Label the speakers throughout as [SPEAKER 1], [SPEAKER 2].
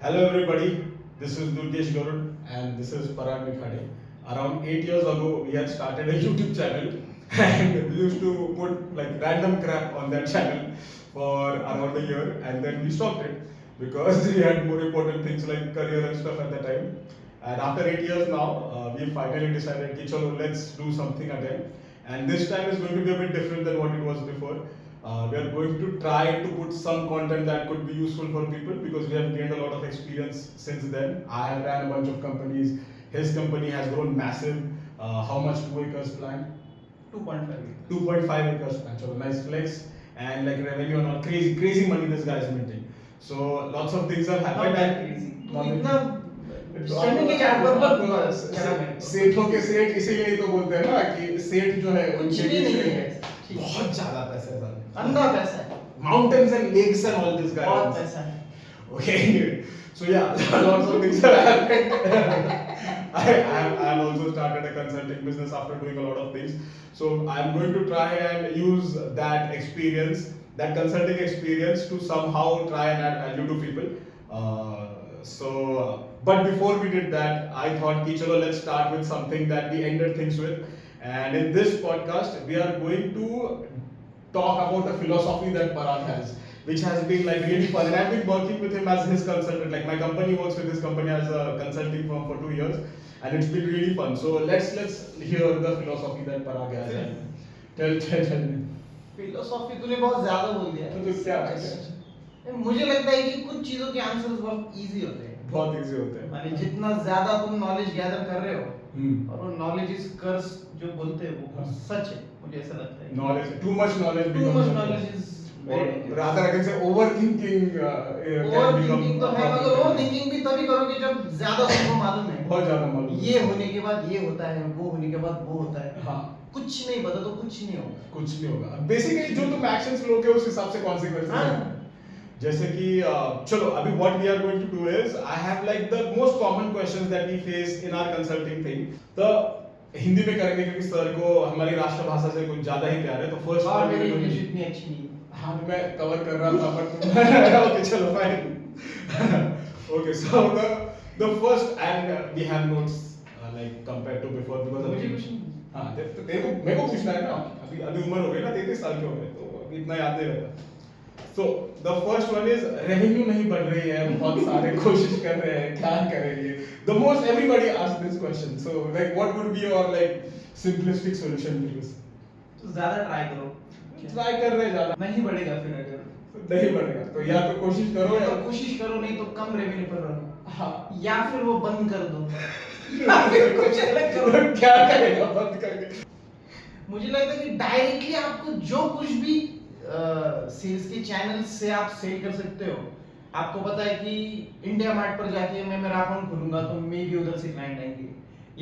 [SPEAKER 1] Hello everybody, this is Durgesh Garud and this is Parag Nikhade. Around 8 years ago, we had started a YouTube channel and we used to put like random crap on that channel for around a year and then we stopped it because we had more important things like career and stuff at the time. And after 8 years now, we finally decided, "Ki chalo, let's do something again." And this time is going to be a bit different than what it was before. We are going to try to put some content that could be useful for people because we have gained a lot of experience since then. I have ran a bunch of companies. His company has grown massive. How much 2 acres plant?
[SPEAKER 2] 2.5.
[SPEAKER 1] 2.5 acres plant. So nice flex and like revenue and all crazy, crazy money this guy is minting. So lots of things have
[SPEAKER 2] Not
[SPEAKER 1] happened.
[SPEAKER 2] that crazy.
[SPEAKER 1] Not
[SPEAKER 2] तू
[SPEAKER 1] that
[SPEAKER 2] इतना standing के chart पर मत
[SPEAKER 1] सेठों के सेठ इसीलिए तो बोलते हैं ना कि सेठ जो है
[SPEAKER 2] कुछ
[SPEAKER 1] उनके
[SPEAKER 2] भी
[SPEAKER 1] भी
[SPEAKER 2] नहीं
[SPEAKER 1] सेठ
[SPEAKER 2] है।
[SPEAKER 1] है। बहुत ज्यादा पैसा है साले।
[SPEAKER 2] अंधा पैसा है,
[SPEAKER 1] Mountains and lakes and all this guy
[SPEAKER 2] बहुत
[SPEAKER 1] owns.
[SPEAKER 2] पैसा है।
[SPEAKER 1] Okay, so yeah, lots of things have happened. I have also started a consulting business after doing a lot of things. So I'm going to try and use that experience, that consulting experience, to somehow try and add value to people. But before we did that, I thought, ki chalo, let's start with something that we ended things with. And in this podcast, we are going to talk about the philosophy that Parag has, which has been like really fun. And I've been working with him as his consultant. Like my company works with his company as a consulting firm for 2 years, and it's been really fun. So let's hear the philosophy that Parag has. And tell me.
[SPEAKER 2] Philosophy तूने बहुत ज्यादा बोल दिया।
[SPEAKER 1] तो क्या
[SPEAKER 2] मुझे लगता है कि कुछ चीजों के आंसर्स बहुत इजी होते हैं।
[SPEAKER 1] बहुत इजी होते हैं।
[SPEAKER 2] माने जितना ज्यादा तुम नॉलेज गैदर कर रहे हो
[SPEAKER 1] हम्म।
[SPEAKER 2] और वो नॉलेज इज कर्स जो बोलते हैं वो
[SPEAKER 1] हाँ।
[SPEAKER 2] सच है, मुझे ऐसा लगता है।
[SPEAKER 1] Knowledge, too much knowledge.
[SPEAKER 2] Too
[SPEAKER 1] becomes
[SPEAKER 2] much
[SPEAKER 1] a
[SPEAKER 2] knowledge
[SPEAKER 1] curse.
[SPEAKER 2] is
[SPEAKER 1] Or
[SPEAKER 2] very dangerous.
[SPEAKER 1] rather, I can say overthinking. Can
[SPEAKER 2] over
[SPEAKER 1] become
[SPEAKER 2] thinking तो
[SPEAKER 1] a
[SPEAKER 2] है, मगर
[SPEAKER 1] problem.
[SPEAKER 2] ओवर थिंकिंग भी तभी करोगे जब ज्यादा तुमको मालूम है।
[SPEAKER 1] बहुत ज्यादा मालूम है।
[SPEAKER 2] ये होने के बाद ये होता है, वो होने के बाद वो होता है।
[SPEAKER 1] हाँ।
[SPEAKER 2] कुछ नहीं पता तो कुछ नहीं होगा।
[SPEAKER 1] कुछ नहीं होगा। बेसिकली जो तुम एक्शंस लोगे उस हिसाब से कॉन्सिक्वेंसेस
[SPEAKER 2] हाँ।
[SPEAKER 1] हैं। जैसे कि चलो अभी what we are going to do is I have like the most common questions that we face in our consulting thing. तो हिंदी में करेंगे क्योंकि सर को हमारी राष्ट्रभाषा से कुछ ज्यादा ही प्यार है। तो फर्स्ट
[SPEAKER 2] और मेरी इंग्लिश इतनी अच्छी नहीं है।
[SPEAKER 1] हाँ मैं कवर कर रहा था पर ओके चलो fine. Okay so the first and we have notes like compared to before because
[SPEAKER 2] मुझे कुछ नहीं।
[SPEAKER 1] हाँ तेरे को मेरे को पूछना है ना। अभी अभी उम्र हो गई ना 33 साल के हो गए तो अभी इतना याद नहीं रहता। So the first one is revenue नहीं बढ़ रही है, बहुत सारे कोशिश कर रहे हैं, क्या करेंगे? The most everybody asks this question. So like what would be your like simplistic solution to this?
[SPEAKER 2] तो ज्यादा ट्राई करो।
[SPEAKER 1] Try कर रहे हैं ज़्यादा
[SPEAKER 2] नहीं बढ़ेगा फिर अगर
[SPEAKER 1] नहीं बढ़ेगा तो या तो कोशिश करो या
[SPEAKER 2] तो कोशिश करो, नहीं तो कम रेवेन्यू पर रहो।
[SPEAKER 1] हाँ
[SPEAKER 2] या फिर वो बंद कर दो या फिर कुछ अलग करो।
[SPEAKER 1] क्या करेगा बंद करके?
[SPEAKER 2] मुझे लगता है कि डायरेक्टली आपको जो कुछ भी सेल्स के चैनल से आप सेल कर सकते हो। आपको पता है कि इंडिया मार्ट पर जाके मैं मेरा अकाउंट खोलूंगा तो मे भी उधर से क्लाइंट आएंगे,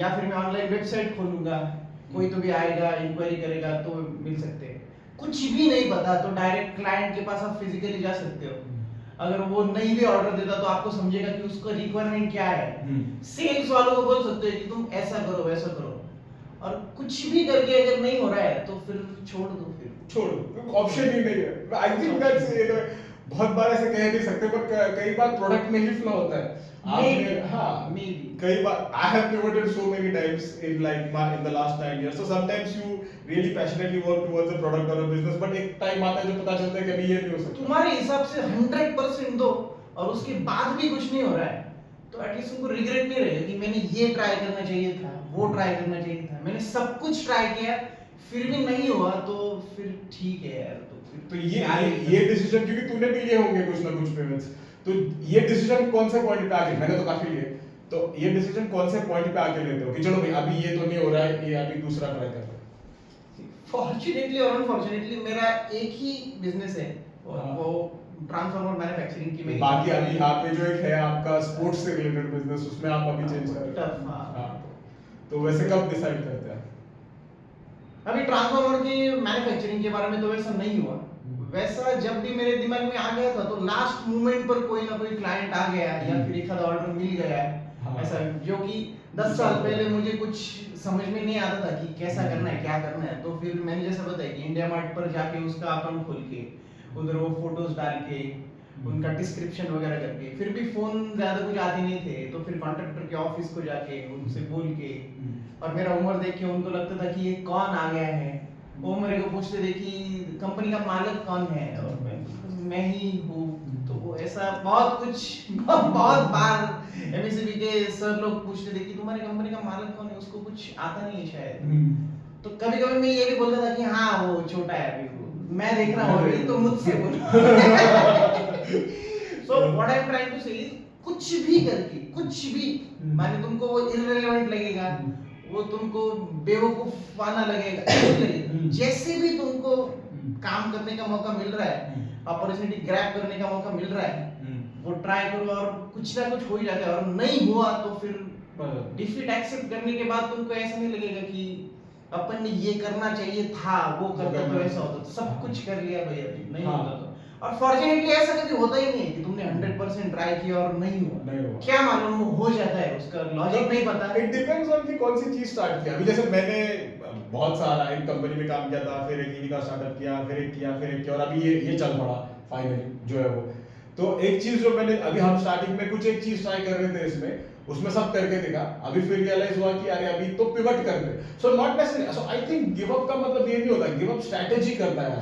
[SPEAKER 2] या फिर मैं ऑनलाइन वेबसाइट खोलूंगा, कोई तो भी आएगा इंक्वायरी करेगा तो मिल सकते हैं। कुछ भी नहीं पता तो डायरेक्ट क्लाइंट के पास आप फिजिकली जा सकते हो। अगर वो नहीं भी ऑर्डर देता तो आपको समझेगा कि उसका रिक्वायरमेंट क्या है। सेल्स वालों को बोल सकते हो कि तुम ऐसा करो वैसा करो, और कुछ भी करके अगर नहीं हो रहा है तो फिर छोड़ दो। फिर
[SPEAKER 1] छोड़ो, ऑप्शन ही नहीं है। आई थिंक दैट्स बहुत बार ऐसे कह नहीं सकते पर कई बार प्रोडक्ट में ही फ्लॉ होता है। आपने हाँ
[SPEAKER 2] maybe
[SPEAKER 1] कई बार I have pivoted so many times in in the last 9 years. So sometimes you really passionately work towards a product or a business, but एक टाइम आता है जो पता चलता है कि अभी ये नहीं हो सकता।
[SPEAKER 2] तुम्हारे हिसाब से 100% दो और उसके बाद भी कुछ नहीं हो रहा है तो एटलीस्ट तुमको रिग्रेट नहीं रहेगा कि मैंने ये ट्राई करना चाहिए था, वो ट्राई करना चाहिए था, मैंने सब कुछ ट्राई किया फिर भी नहीं हुआ तो फिर ठीक है यार।
[SPEAKER 1] तो ये डिसीजन क्योंकि तूने भी लिए होंगे कुछ ना कुछ पेमेंट्स, तो ये डिसीजन कौन से पॉइंट पे आके, मैंने तो काफी लिए, तो ये डिसीजन कौन से पॉइंट पे आके लेते हो कि चलो भाई अभी ये तो नहीं हो रहा है, ये अभी दूसरा ट्राई करते हैं?
[SPEAKER 2] फॉर्चुनेटली और अनफॉर्चुनेटली मेरा एक ही बिजनेस है और
[SPEAKER 1] हाँ।
[SPEAKER 2] वो ट्रांसफार्मर मैन्युफैक्चरिंग की मेरी
[SPEAKER 1] बाकी अभी यहाँ पे जो एक है आपका स्पोर्ट्स से रिलेटेड बिजनेस, उसमें आप अभी चेंज कर रहे
[SPEAKER 2] Tough,
[SPEAKER 1] हो।
[SPEAKER 2] हाँ।
[SPEAKER 1] हाँ, तो वैसे कब डिसाइड करते हैं?
[SPEAKER 2] अभी ट्रांसफार्मर की मैन्युफैक्चरिंग के बारे में तो वैसा नहीं हुआ। वैसा जब भी मेरे दिमाग में आ गया था तो लास्ट मोमेंट पर कोई ना कोई क्लाइंट आ गया या फिर एक आधा ऑर्डर मिल गया
[SPEAKER 1] हाँ।
[SPEAKER 2] ऐसा, जो कि 10 साल पहले मुझे कुछ समझ में नहीं आता था कि कैसा करना है क्या करना है। तो फिर मैंने जैसा बताया कि इंडिया मार्ट पर जाके उसका अकाउंट खोल के उधर वो फोटोज डाल के उनका डिस्क्रिप्शन वगैरह करके, फिर भी फोन ज्यादा कुछ आते नहीं थे, तो फिर कॉन्ट्रैक्टर के ऑफिस को जाके उनसे बोल के, और मेरा उम्र देख के उनको लगता था कि ये कौन आ गया है, वो मेरे को पूछते थे कि कंपनी का मालिक कौन है, और मैं ही हूँ। तो वो ऐसा बहुत कुछ बहुत बार एमएससीबी के सर लोग पूछते थे कि तुम्हारी कंपनी का मालिक कौन है, उसको कुछ आता नहीं है शायद। तो कभी कभी मैं ये भी बोलता था कि हाँ वो छोटा है अभी, मैं देख रहा हूँ अभी, तो मुझसे बोलो। So what I am trying to say is, कुछ भी करके, कुछ भी, माने तुमको वो इररिलेवेंट लगेगा, वो तुमको बेवकूफाना लगेगा, जैसे भी तुमको काम करने का मौका मिल रहा है, अपॉर्चुनिटी ग्रैब करने का मौका मिल रहा है, वो ट्राई करो, और कुछ ना कुछ हो ही जाता है। और नहीं हुआ तो फिर डिफीट एक्सेप्ट करने के बाद तुमको ऐसा नहीं लगेगा कि अपन ने ये करना चाहिए था, वो करता तो ऐसा होता, तो सब कुछ कर लिया भाई, अभी नहीं होता तो। और फॉर्चुनेटली ऐसा कभी होता ही नहीं है कि तुमने 100% ट्राई किया और नहीं हुआ, क्या मालूम वो हो जाता है, उसका लॉजिक नहीं पता।
[SPEAKER 1] इट डिपेंड्स ऑन कि कौन सी चीज स्टार्ट किया। अभी जैसे मैंने बहुत सारा एक कंपनी में काम किया था, फिर एक ईवी का स्टार्टअप किया, फिर एक किया, और अभी ये चल पड़ा फाइनली जो है वो। तो एक चीज जो मैंने अभी, हम स्टार्टिंग में कुछ एक चीज ट्राई कर रहे थे इसमें, उसमें सब करके देखा, अभी फिर रियलाइज हुआ कि अरे अभी तो पिवट कर दे। So not necessary, so I think give up का मतलब ये नहीं होता, गिव अप स्ट्रेटजी करता है,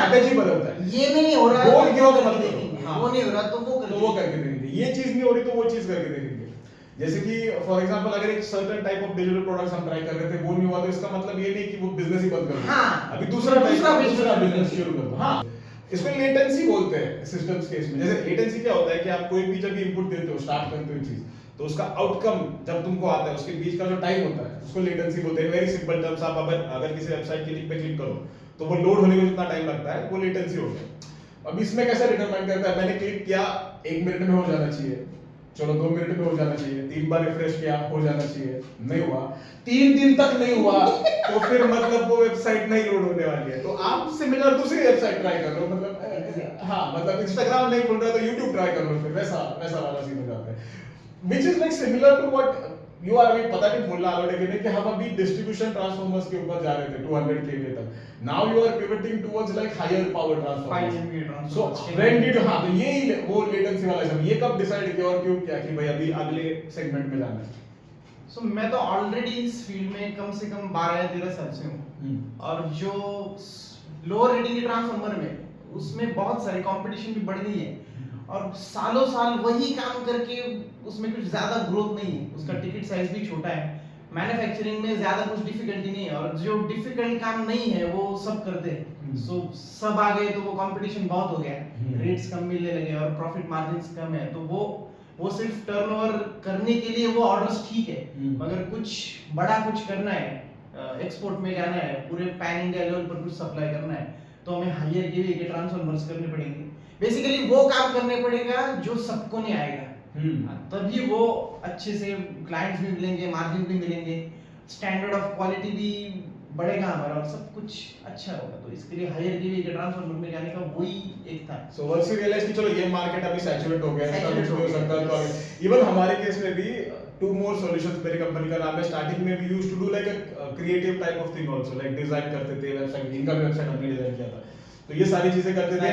[SPEAKER 1] स्ट्रेटजी बदलता है।
[SPEAKER 2] ये नहीं हो रहा,
[SPEAKER 1] गोल गिव अप मत
[SPEAKER 2] वो
[SPEAKER 1] करो,
[SPEAKER 2] नहीं हो रहा तो वो
[SPEAKER 1] करके देखेंगे। ये चीज नहीं हो रही तो वो चीज करके देखेंगे। जैसे कि फॉर एग्जांपल अगर एक certain type of digital products हम ट्राई कर रहे थे, वो नहीं हुआ, तो इसका मतलब ये नहीं कि वो बिजनेस ही बंद कर दो, अभी दूसरा बिजनेस शुरू कर दो। हाँ, इसमें लेटेंसी बोलते हैं सिस्टम्स के इसमें। जैसे लेटेंसी क्या होता है कि आप कोई भी जब इनपुट देते हो, स्टार्ट करते हो चीज, तो उसका आउटकम जब तुमको आता है, उसके बीच का जो टाइम होता है, उसको लेटेंसी बोलते हैं। वेरी सिंपल टर्म्स, आप अगर किसी वेबसाइट के लिंक पे क्लिक करो तो वो लोड होने में जितना टाइम लगता है, वो लेटेंसी होता है। अब इसमें कैसे डिटरमाइन करता है, मैंने क्लिक किया 1 मिनट में हो जाना चाहिए, चलो 2 मिनट में हो जाना चाहिए, 3 बार रिफ्रेश किया हो जाना चाहिए, नहीं हुआ, 3 दिन तक नहीं हुआ, तो फिर मतलब वो वेबसाइट नहीं लोड होने वाली है। तो आप सिमिलर दूसरी वेबसाइट ट्राई कर लो, मतलब हाँ, मतलब इंस्टाग्राम नहीं खुल रहा तो यूट्यूब ट्राई कर लो, फिर वैसा वाला सीन हो जाता है। Which is like similar to what you are, अभी पता नहीं बोलना अलाउड है कि नहीं, कि हम अभी डिस्ट्रीब्यूशन ट्रांसफार्मर्स के ऊपर जा रहे थे 200 kV तक, now you are pivoting towards like higher power transformers. So when did, हाँ, तो ये वो लेटेंसी वाला सब, ये कब डिसाइड किया और क्यों किया कि भाई अभी अगले सेगमेंट में जाना है?
[SPEAKER 2] So मैं तो ऑलरेडी इस फील्ड में कम से कम 12 या 13 साल से हूँ, और जो लोअर रेटिंग के ट्रांसफार्मर में उसमें बहुत सारे कंपटीशन भी बढ़ गई है, और सालों साल वही काम करके उसमें कुछ ज्यादा ग्रोथ नहीं है, उसका टिकट साइज भी छोटा है, मैन्युफैक्चरिंग में ज्यादा कुछ डिफिकल्टी नहीं है, और जो डिफिकल्ट काम नहीं है वो सब करते हैं। सो सब आ गए तो वो कंपटीशन बहुत हो गया, रेट्स कम मिलने लगे और प्रॉफिट मार्जिन्स कम है, तो वो सिर्फ टर्नओवर करने के लिए वो ऑर्डर्स ठीक है, मगर कुछ बड़ा कुछ करना है, एक्सपोर्ट में जाना है, पूरे पैन इंडिया लेवल पर कुछ सप्लाई करना है, तो हमें हायर केवी के ट्रांसफार्मर्स करने पड़ेंगे। बेसिकली वो काम करने पड़ेगा जो सबको नहीं आएगा, तभी वो अच्छे से क्लाइंट्स भी मिलेंगे, मार्जिन भी मिलेंगे, स्टैंडर्ड ऑफ क्वालिटी भी बढ़ेगा हमारा, और सब कुछ अच्छा होगा। तो इसके लिए हायर केवी के ट्रांसफार्मर में जाने का वही एक था।
[SPEAKER 1] सो वंस यू रियलाइज कि चलो ये मार्केट अभी सैचुरेट हो गया है, इसका कुछ नहीं हो सकता, तो इवन हमारे केस में भी 2 more solutions, मेरी कंपनी का नाम है, स्टार्टिंग में we used to do like a creative type of thing also, like design करते थे वेबसाइट, इनका भी वेबसाइट हमने डिजाइन किया था, तो ये सारी चीजें करते थे,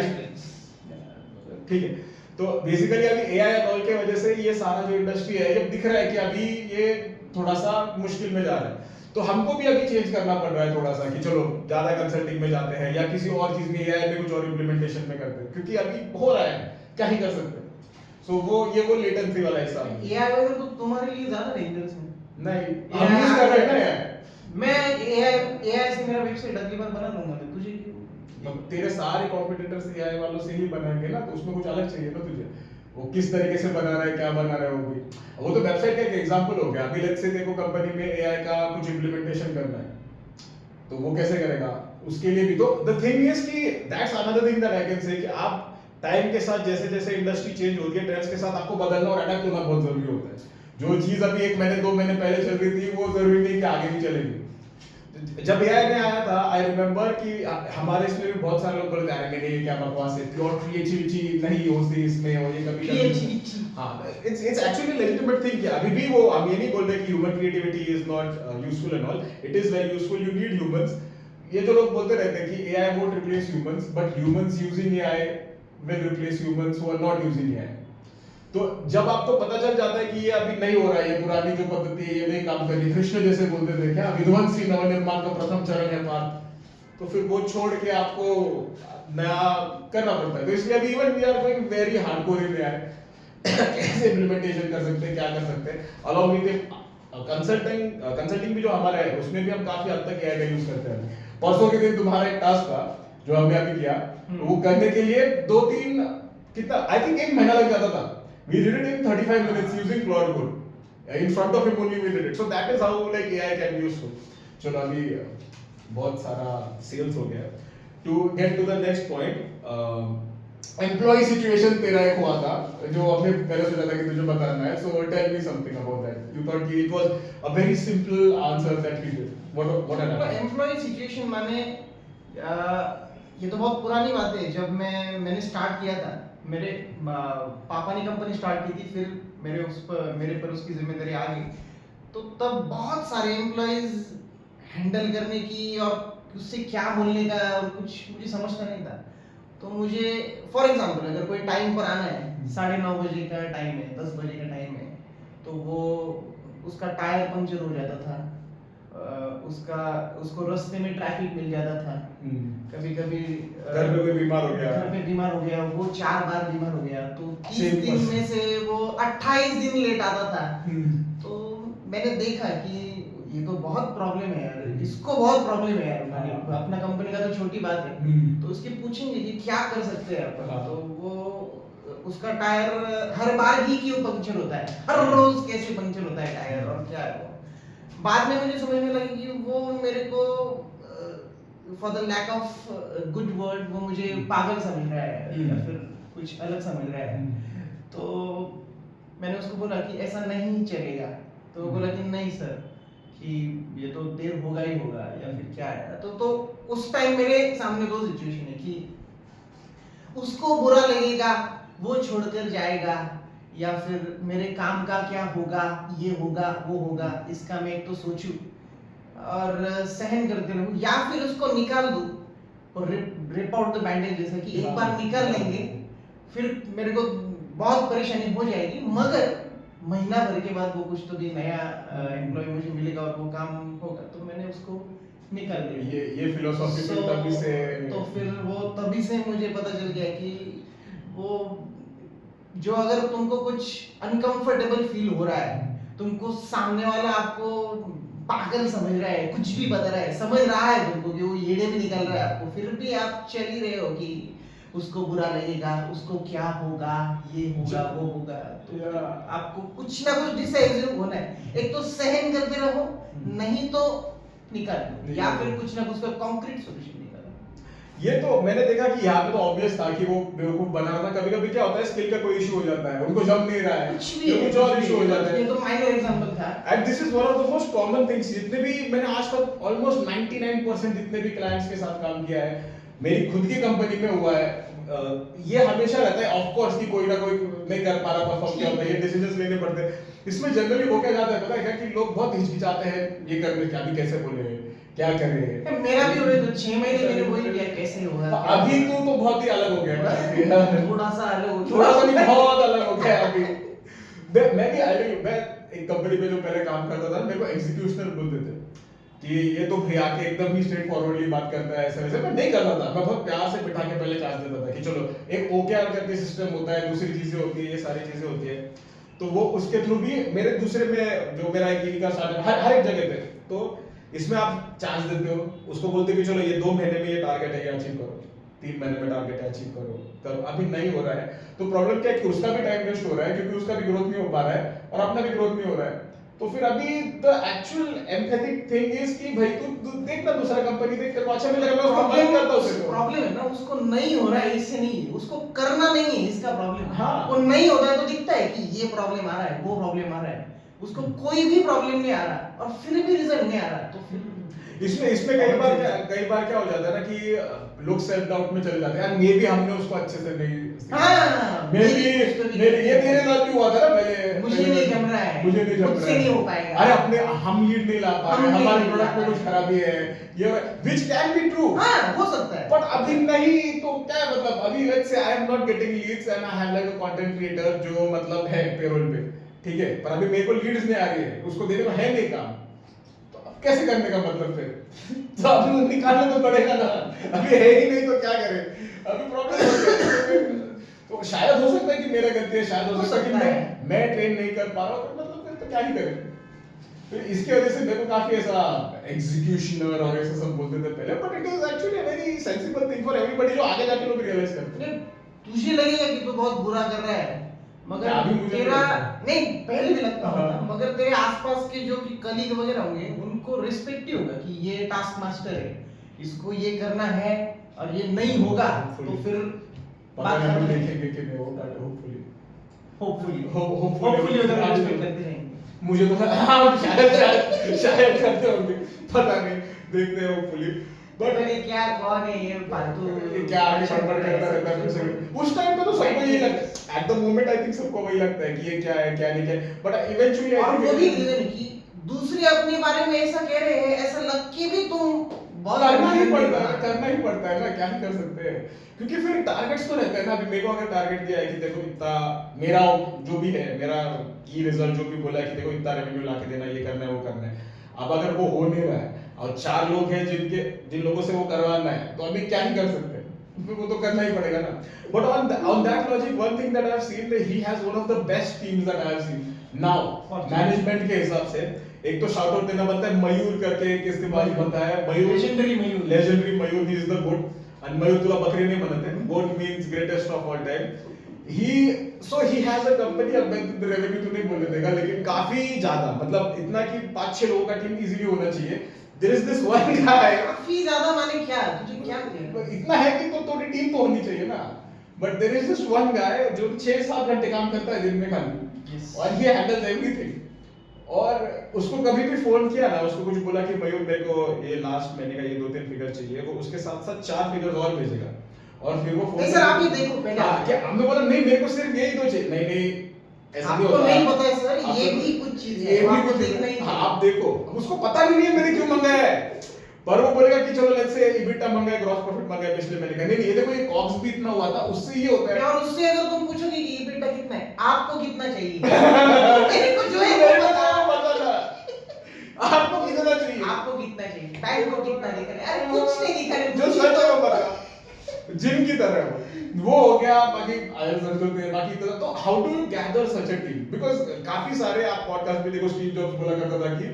[SPEAKER 1] ठीक है। तो बेसिकली अभी एआई और ऑल के वजह से ये सारा जो इंडस्ट्री है, ये दिख रहा है कि अभी ये थोड़ा सा मुश्किल में जा रहा है, तो हमको भी अभी चेंज करना पड़ रहा है थोड़ा सा, कि चलो ज्यादा कंसल्टिंग में जाते हैं या किसी और चीज में, एआई में कुछ और इंप्लीमेंटेशन में करते हैं, क्योंकि अभी हो रहा है, क्या ही कर सकते हैं। सो वो लेटेंसी वाला हिस्सा है।
[SPEAKER 2] एआई वगैरह तो तुम्हारे लिए ज्यादा डेंजरस है।
[SPEAKER 1] नहीं, हम यूज कर रहे हैं ना यार,
[SPEAKER 2] मैं एआई से मेरा वेबसाइट अगली बार बना लूंगा मैं, तुझे
[SPEAKER 1] तेरे सारे कॉम्पिटिटर्स एआई वालों से ही बनाएंगे ना, तो उसमें कुछ अलग चाहिए ना तुझे, वो किस तरीके से बना रहा है, क्या बना रहा है, वो तो वेबसाइट का एक एग्जांपल हो गया। अभी लेट्स से देखो कंपनी में एआई का कुछ इंप्लीमेंटेशन करना है, तो वो कैसे करेगा, उसके लिए भी तो द थिंग इज कि that's another thing that I can say, कि आप टाइम के साथ जैसे जैसे इंडस्ट्री चेंज होती है, ट्रेंड्स के साथ आपको बदलना और अडैप्ट होना बहुत जरूरी होता है। जो चीज अभी 1 महीने 2 महीने पहले चल रही थी, वो जरूरी नहीं कि आगे भी चलेगी। जब एआई में आया था, आई रिमेंबर कि हमारे इसमें भी बहुत सारे लोग बोलते हैं ये क्या बकवास है, प्योर क्रिएटिविटी नहीं होती इसमें, और ये कभी हाँ, इट्स एक्चुअली लेजिटिमेट थिंग। अभी भी वो हम ये नहीं बोल रहे कि human creativity is not useful and all, it is very useful, you need humans. ये जो लोग बोलते रहते हैं कि AI won't replace humans, but humans using AI will replace humans who are not using AI. तो जब आपको पता चल जाता है कि ये अभी नहीं हो रहा है, ये पुरानी जो पद्धति है ये नहीं काम कर रही, कृष्ण जैसे बोलते थे क्या, विध्वंसी नवनिर्माण का प्रथम चरण है पार्थ, तो फिर वो छोड़ के आपको नया करना पड़ता है। तो इसलिए अभी even we are going very hardcore in AI, कैसे इम्प्लीमेंटेशन कर सकते हैं, क्या कर सकते हैं, अलॉन्ग विद कंसल्टिंग भी जो हमारा है उसमें भी हम काफी हद तक एआई का यूज करते हैं। परसों के दिन तुम्हारा एक टास्क था जो हमने अभी किया, वो करने के लिए 2-3 कितना आई थिंक 1 महीना लग जाता था। We did it in 35 minutes using Claude Code. In front of him only we did it. So that is how like AI can be useful. चलो अभी बहुत सारा सेल्स हो गया। To get to the next point, employee situation तेरा एक हुआ था जो हमने पहले सोचा था कि तुझे बताना है। So tell me something about that. You thought कि it was a very simple answer that we did. What happened?
[SPEAKER 2] Employee situation माने ये तो बहुत पुरानी बात है। जब मैंने स्टार्ट किया था, मेरे पापा ने कंपनी स्टार्ट की थी, फिर मेरे पर उसकी जिम्मेदारी आ गई, तो तब बहुत सारे एम्प्लॉइज हैंडल करने की और उससे क्या बोलने का और कुछ मुझे समझता नहीं था। तो मुझे फॉर एग्जांपल अगर कोई टाइम पर आना है, 9:30 बजे का टाइम है, 10 बजे का टाइम है, तो वो उसका टायर पंचर हो जाता था, उसको रास्ते में ट्रैफिक मिल जाता था, कभी कभी
[SPEAKER 1] घर पे कोई बीमार हो गया,
[SPEAKER 2] वो 4 बार बीमार हो गया, तो 30 दिन में से वो 28 दिन लेट आता था। तो मैंने देखा कि ये तो बहुत प्रॉब्लम है यार, इसको बहुत प्रॉब्लम है यार, अपना कंपनी का तो छोटी बात है, तो उसके पूछेंगे कि क्या कर सकते हैं अपन, तो वो उसका टायर हर बार ही क्यों पंक्चर होता है, हर रोज कैसे पंक्चर होता है टायर, और क्या है वो। बाद में मुझे समझ में लगी कि वो मेरे को for the lack of good word वो मुझे पागल समझ रहा है या फिर कुछ अलग समझ रहा है। तो मैंने उसको बोला कि ऐसा नहीं चलेगा, तो वो बोला कि नहीं सर, कि ये तो देर होगा ही होगा या फिर क्या है। तो उस टाइम मेरे सामने 2 सिचुएशन है कि उसको बुरा लगेगा, वो छोड़कर जाएगा, या फिर मेरे काम का क्या होगा, ये होगा वो होगा, इसका मैं एक तो सोचूं और सहन करते रहूं, या फिर उसको निकाल दूं और रिप आउट द बैंडेज, जैसा कि एक बार निकाल लेंगे फिर मेरे को बहुत परेशानी हो जाएगी, मगर महीना भर के बाद वो कुछ तो भी नया एम्प्लॉय मुझे मिलेगा और वो काम होगा, तो मैंने उसको निकाल दिया।
[SPEAKER 1] ये फिलोसॉफी तभी से,
[SPEAKER 2] तो फिर वो तभी से मुझे पता चल गया कि वो जो अगर तुमको कुछ अनकंफर्टेबल फील हो रहा है, तुमको सामने वाला आपको पागल समझ रहा है, कुछ भी बता रहा है, समझ रहा है तुमको कि वो येड़े में निकल रहा है आपको, फिर भी आप चल ही रहे हो कि उसको बुरा लगेगा, उसको क्या होगा, ये होगा वो होगा, तो आपको कुछ ना कुछ डिसाइड होना है। एक तो सहन करते रहो, नहीं तो निकाल दो, या फिर कुछ ना कुछ का कॉन्क्रीट सॉल्यूशन निकालो।
[SPEAKER 1] ये तो मैंने देखा कि यहाँ पे तो ऑब्वियस था कि वो बेवकूफ बना रहा था। कभी-कभी क्या होता है, स्किल का कोई इशू हो जाता है, उनको जम नहीं रहा है, कुछ और इशू हो जाता है।
[SPEAKER 2] ये तो माइनर एग्जांपल था।
[SPEAKER 1] And this is one of the most common things. जितने भी मैंने आज तक ऑलमोस्ट 99% जितने भी क्लाइंट्स के साथ काम किया है, मेरी खुद की कंपनी में हुआ है, ये हमेशा रहता है ऑफ कोर्स कि कोई ना कोई नहीं कर पा रहा, परफॉर्म किया होता है, ये डिसीजंस लेने पड़ते हैं। इसमें जनरली हो क्या जाता है पता है क्या, कि लोग बहुत हिचकिचाते हैं ये करने के, अभी कैसे बोले, क्या करें।
[SPEAKER 2] मेरा भी हुए तो 6 महीने मैंने वही किया, कैसे होगा।
[SPEAKER 1] अभी तो बहुत ही अलग हो गया,
[SPEAKER 2] थोड़ा सा अलग,
[SPEAKER 1] थोड़ा सा नहीं बहुत अलग हो गया अभी। मैं एक कंपनी में जो पहले काम करता था, मेरे को एग्जीक्यूशनल बोलते थे कि ये तो भैया के एकदम ही स्ट्रेट फॉरवर्डली बात करता है, ऐसा वैसे। मैं नहीं करता था, मैं बहुत प्यार से बिठा के पहले चार्ज देता था कि चलो एक ओकेआर करके सिस्टम होता है, दूसरी चीजें होती है, ये सारी चीजें होती है, तो वो उसके थ्रू भी मेरे दूसरे में जो मेरा एक का स्टार्टअप हर एक जगह पे, तो इसमें आप चांस देते हो, उसको बोलते कि चलो ये 2 महीने में ये टारगेट है, ये अचीव करो, 3 महीने में टारगेट है, अचीव करो। अभी नहीं हो रहा है, तो प्रॉब्लम क्या है कि उसका भी टाइम वेस्ट हो रहा है, क्योंकि उसका भी ग्रोथ नहीं हो पा रहा है और अपना भी ग्रोथ नहीं हो रहा है। तो फिर अभी the actual empathic thing is कि भाई तू देख ना, दूसरा कंपनी देख, तेरे को अच्छा मिलेगा, मैं उसको ब्लेम करता हूं। उसको
[SPEAKER 2] प्रॉब्लम है ना, उसको नहीं हो रहा है, इससे नहीं, उसको करना नहीं है, इसका प्रॉब्लम।
[SPEAKER 1] हाँ,
[SPEAKER 2] वो नहीं होता है तो दिखता है कि ये प्रॉब्लम आ रहा है, वो प्रॉब्लम आ रहा है, उसको कोई भी प्रॉब्लम नहीं आ रहा और फिर भी रिजल्ट नहीं आ रहा, तो फिर
[SPEAKER 1] इसमें कई बार क्या हो जाता है ना कि लोग सेल्फ डाउट में चले जाते हैं, मे बी हमने उसको अच्छे से नहीं,
[SPEAKER 2] हाँ,
[SPEAKER 1] मे बी ये तेरे साथ भी हुआ था ना पहले,
[SPEAKER 2] मुझे नहीं जम रहा है,
[SPEAKER 1] मुझे नहीं जम
[SPEAKER 2] खुद
[SPEAKER 1] रहा
[SPEAKER 2] से
[SPEAKER 1] है।
[SPEAKER 2] नहीं हो पाएगा।
[SPEAKER 1] अरे अपने हम लीड नहीं ला पा रहे,
[SPEAKER 2] हम
[SPEAKER 1] हमारे
[SPEAKER 2] lead नहीं
[SPEAKER 1] प्रोडक्ट
[SPEAKER 2] ला
[SPEAKER 1] में
[SPEAKER 2] पा
[SPEAKER 1] कुछ
[SPEAKER 2] रहे।
[SPEAKER 1] खराबी है, ये व्हिच कैन बी ट्रू।
[SPEAKER 2] हाँ हो सकता है,
[SPEAKER 1] बट अभी नहीं तो क्या मतलब, अभी let's say I am not getting Leeds and I have like a content creator जो मतलब है पेरोल पे, ठीक है, पर अभी मेरे को लीड्स नहीं आ रही है, उसको देने में है नहीं काम, तो अब कैसे करने का मतलब फिर तो अभी निकालना तो पड़ेगा ना, अभी है ही नहीं तो क्या करें, अभी प्रॉब्लम हो गया। तो शायद हो सकता है कि मेरा गलती है, शायद हो सकता है कि मैं ट्रेन नहीं कर पा रहा हूँ, तो मतलब फिर तो क्या ही करें। तो इसकी वजह से मेरे को काफी ऐसा एग्जीक्यूशनर और ऐसा सब बोलते थे पहले, but it is actually a very sensible thing for everybody, जो आगे जाके लोग रियलाइज करते हैं।
[SPEAKER 2] तुझे लगेगा कि तू बहुत बुरा कर रहा है, मगर
[SPEAKER 1] अभी मुझे
[SPEAKER 2] तेरा
[SPEAKER 1] नहीं लगता।
[SPEAKER 2] नहीं पहले भी लगता होगा,
[SPEAKER 1] हाँ।
[SPEAKER 2] मगर तेरे आसपास के जो कि कलीग वगैरह होंगे उनको रिस्पेक्ट ही होगा कि ये टास्क मास्टर है, इसको ये करना है और ये नहीं होगा तो फिर
[SPEAKER 1] पता नहीं हम देखेंगे कि नहीं होगा, होपफुली
[SPEAKER 2] होपफुली उधर रिस्पेक्ट करते रहेंगे।
[SPEAKER 1] मुझे तो हाँ शायद करते होंगे, पता नहीं, देखते हैं होपफुली।
[SPEAKER 2] पता
[SPEAKER 1] बट
[SPEAKER 2] नहीं क्या कौन है ये फालतू,
[SPEAKER 1] ये क्या आगे गड़बड़ करता रहता है फिर से। उस टाइम पे तो सबको यही लगता है, at the moment I think सबको वही लगता है कि ये क्या है क्या नहीं क्या है, बट इवेंचुअली
[SPEAKER 2] और वो भी रीजन कि दूसरे अपने बारे में ऐसा कह रहे हैं, ऐसा लग के भी तुम बहुत
[SPEAKER 1] करना ही पड़ता है ना, क्या ही कर सकते हैं, क्योंकि फिर टारगेट्स तो रहते हैं ना। अभी मेरे को अगर टारगेट दिया है कि देखो इतना मेरा जो भी है, मेरा की रिजल्ट जो भी बोला है कि देखो इतना रेवेन्यू ला के देना, ये करना है वो करना है, अब अगर वो हो नहीं रहा है और 4 लोग हैं जिन लोगों से वो करवाना है, तो अभी क्या ही कर सकते हैं, फिर वो तो करना ही पड़ेगा ना। But on that logic one thing that I have seen that he has one of the best teams that I have seen now management के हिसाब से। एक तो शाउट आउट देना बनता है, मयूर करके एक इस्तेमाल बनता है, Mayur legendary Mayur, he is the goat, and Mayur तुला बकरी नहीं बनते, goat means greatest of all time. he has a company, अब मैं रेवेन्यू तो नहीं बोलने देगा, लेकिन काफी ज्यादा, मतलब इतना कि 5-6 लोगों का टीम इजीली होना चाहिए। there is this one guy,
[SPEAKER 2] काफी ज्यादा माने क्या तुझे क्या कहना
[SPEAKER 1] इतना है कि तो थोड़ी टीम तो होनी चाहिए ना, but there is this one guy जो 6-7 घंटे काम करता है दिन में खाली,
[SPEAKER 2] Yes.
[SPEAKER 1] और he handles everything। और उसको कभी भी फोन किया ना, उसको कुछ बोला कि मयूर मेरे को ये लास्ट महीने का ये 2-3 फिगर चाहिए, वो उसके साथ साथ 4 फिगर और भेजेगा, और फिर वो फोन
[SPEAKER 2] नहीं सर आप ये देखो पहले
[SPEAKER 1] हाँ, क्या हमने बोला नहीं मेरे को सिर्फ यही 2 चाहिए, नहीं ऐसा नहीं
[SPEAKER 2] आपको
[SPEAKER 1] होता,
[SPEAKER 2] नहीं पता है सर, ये
[SPEAKER 1] आपको-
[SPEAKER 2] भी कुछ चीज
[SPEAKER 1] ये
[SPEAKER 2] है,
[SPEAKER 1] भी
[SPEAKER 2] आपको
[SPEAKER 1] कुछ
[SPEAKER 2] देखना ही
[SPEAKER 1] हाँ,
[SPEAKER 2] चाहिए।
[SPEAKER 1] आप देखो, अब उसको पता भी नहीं है मैंने क्यों मंगाया है, पर वो बोलेगा कि चलो लेट्स से इबिटा मंगाया, ग्रॉस प्रॉफिट मंगाया पिछले महीने का, नहीं ये देखो ये कॉस्ट भी इतना हुआ था, उससे ये होता है।
[SPEAKER 2] और उससे अगर तुम पूछोगे कि ये बेटा कितना है, आपको कितना चाहिए मेरे को जो है वो
[SPEAKER 1] मेरे को
[SPEAKER 2] पता
[SPEAKER 1] तो पता था। आपको कितना चाहिए,
[SPEAKER 2] आपको कितना चाहिए, बैंक को कितना दिखा रहा है, अरे कुछ नहीं दिखा रहा
[SPEAKER 1] जो सच है वो पता, जिम की तरह वो हो गया, बाकी आयल्स होते हैं, बाकी तो how do you gather such a team, because काफी सारे आप पॉडकास्ट में देखो, स्टीव जॉब्स बोला करता था कि